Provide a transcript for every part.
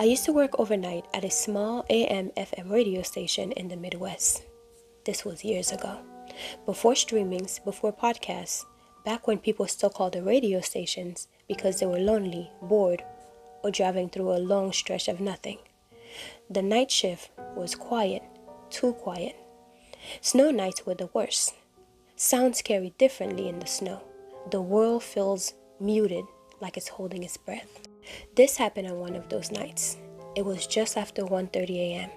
I used to work overnight at a small AM/FM radio station in the Midwest. This was years ago. Before streamings, before podcasts, back when people still called the radio stations because they were lonely, bored, or driving through a long stretch of nothing. The night shift was quiet, too quiet. Snow nights were the worst. Sounds carry differently in the snow. The world feels muted, like it's holding its breath. This happened on one of those nights. It was just after 1:30 a.m.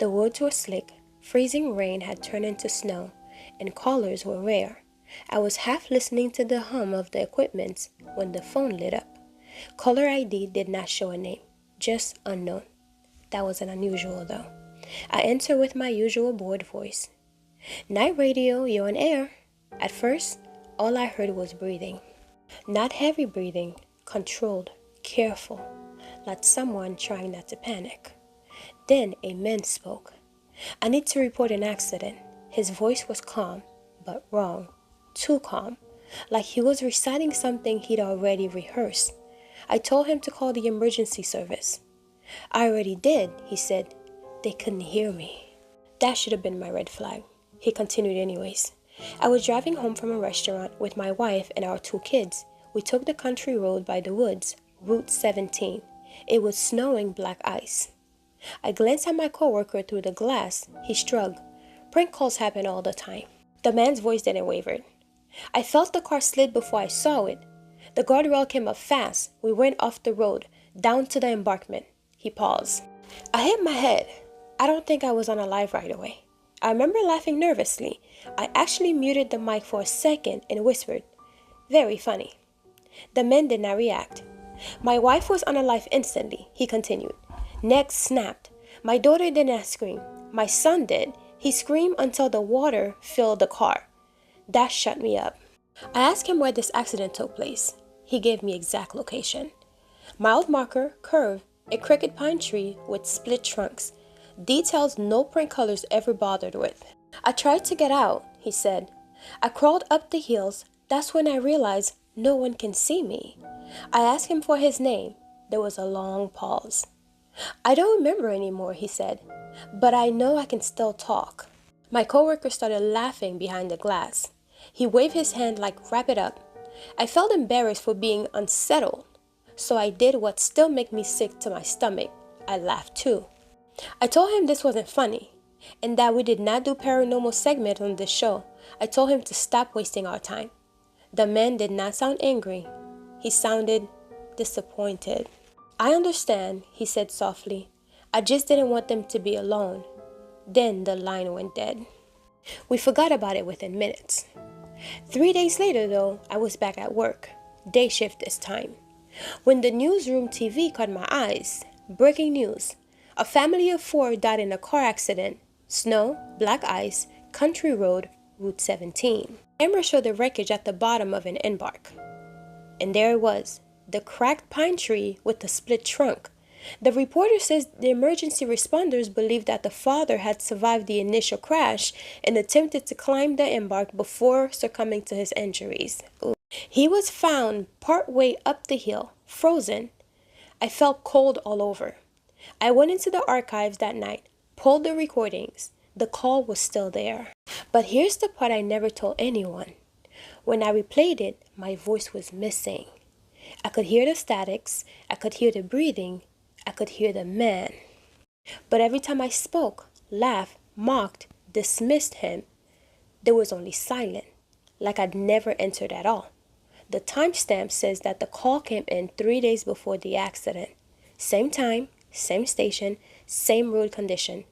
The roads were slick, freezing rain had turned into snow, and callers were rare. I was half listening to the hum of the equipment when the phone lit up. Caller ID did not show a name, just unknown. That wasn't unusual though. I answered with my usual bored voice. "Night radio, you're on air." At first, all I heard was breathing. Not heavy breathing, controlled, careful, like someone trying not to panic. Then a man spoke. "I need to report an accident." His voice was calm, but wrong. Too calm, like he was reciting something he'd already rehearsed. I told him to call the emergency service. "I already did," he said. "They couldn't hear me." That should have been my red flag. He continued anyways. "I was driving home from a restaurant with my wife and our 2 kids. We took the country road by the woods, Route 17. It was snowing black ice." I glanced at my coworker through the glass. He shrugged. "Prank calls happen all the time." The man's voice didn't waver. "I felt the car slid before I saw it. The guardrail came up fast. We went off the road, down to the embankment." He paused. I hit my head. I don't think I was unalive right away. I remember laughing nervously. I actually muted the mic for a second and whispered, "Very funny." The man did not react. "My wife was unalive instantly," he continued. "Neck snapped. My daughter did not scream. My son did. He screamed until the water filled the car. That shut me up." I asked him where this accident took place. He gave me exact location. Mild marker, curve, a crooked pine tree with split trunks. Details no prank callers ever bothered with. "I tried to get out," he said. "I crawled up the hills. That's when I realized no one can see me." I asked him for his name. There was a long pause. "I don't remember anymore," he said, "but I know I can still talk." My coworker started laughing behind the glass. He waved his hand like, "Wrap it up." I felt embarrassed for being unsettled, so I did what still made me sick to my stomach. I laughed too. I told him this wasn't funny, and that we did not do paranormal segment on this show. I told him to stop wasting our time. The man did not sound angry. He sounded disappointed. "I understand," he said softly. "I just didn't want them to be alone." Then the line went dead. We forgot about it within minutes. 3 days later, though, I was back at work. Day shift this time. When the newsroom TV caught my eyes, breaking news. A family of 4 died in a car accident. Snow, black ice, country road, Route 17. Camera showed the wreckage at the bottom of an embark. And there it was, the cracked pine tree with the split trunk. The reporter says the emergency responders believed that the father had survived the initial crash and attempted to climb the embark before succumbing to his injuries. Ooh. He was found partway up the hill, frozen. I felt cold all over. I went into the archives that night, pulled the recordings. The call was still there. But here's the part I never told anyone. When I replayed it, my voice was missing. I could hear the statics, I could hear the breathing, I could hear the man. But every time I spoke, laughed, mocked, dismissed him, there was only silence, like I'd never entered at all. The timestamp says that the call came in 3 days before the accident. Same time, same station, same road condition.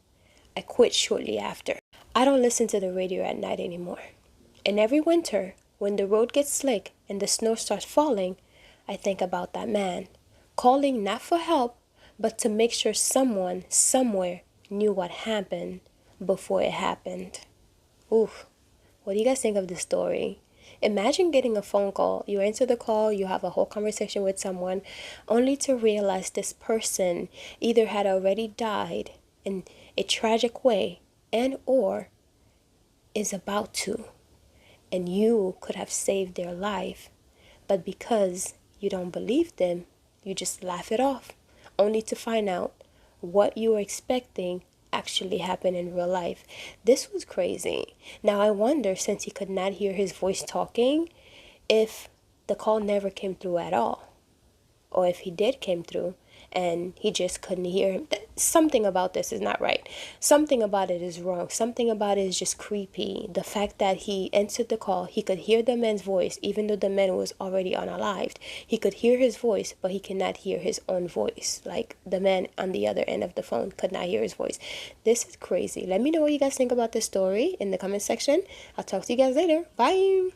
I quit shortly after. I don't listen to the radio at night anymore. And every winter, when the road gets slick and the snow starts falling, I think about that man, calling not for help, but to make sure someone, somewhere, knew what happened before it happened. Oof, what do you guys think of this story? Imagine getting a phone call, you answer the call, you have a whole conversation with someone, only to realize this person either had already died in a tragic way and or is about to, and you could have saved their life, but because you don't believe them, you just laugh it off, only to find out what you were expecting actually happened in real life. This was crazy. Now I wonder, since he could not hear his voice talking, if the call never came through at all, or if he did came through and he just couldn't hear him. Something about this is not right. Something about it is wrong. Something about it is just creepy. The fact that he answered the call, he could hear the man's voice, even though the man was already unalived. He could hear his voice, but he cannot hear his own voice. Like the man on the other end of the phone could not hear his voice. This is crazy. Let me know what you guys think about this story in the comment section. I'll talk to you guys later. Bye.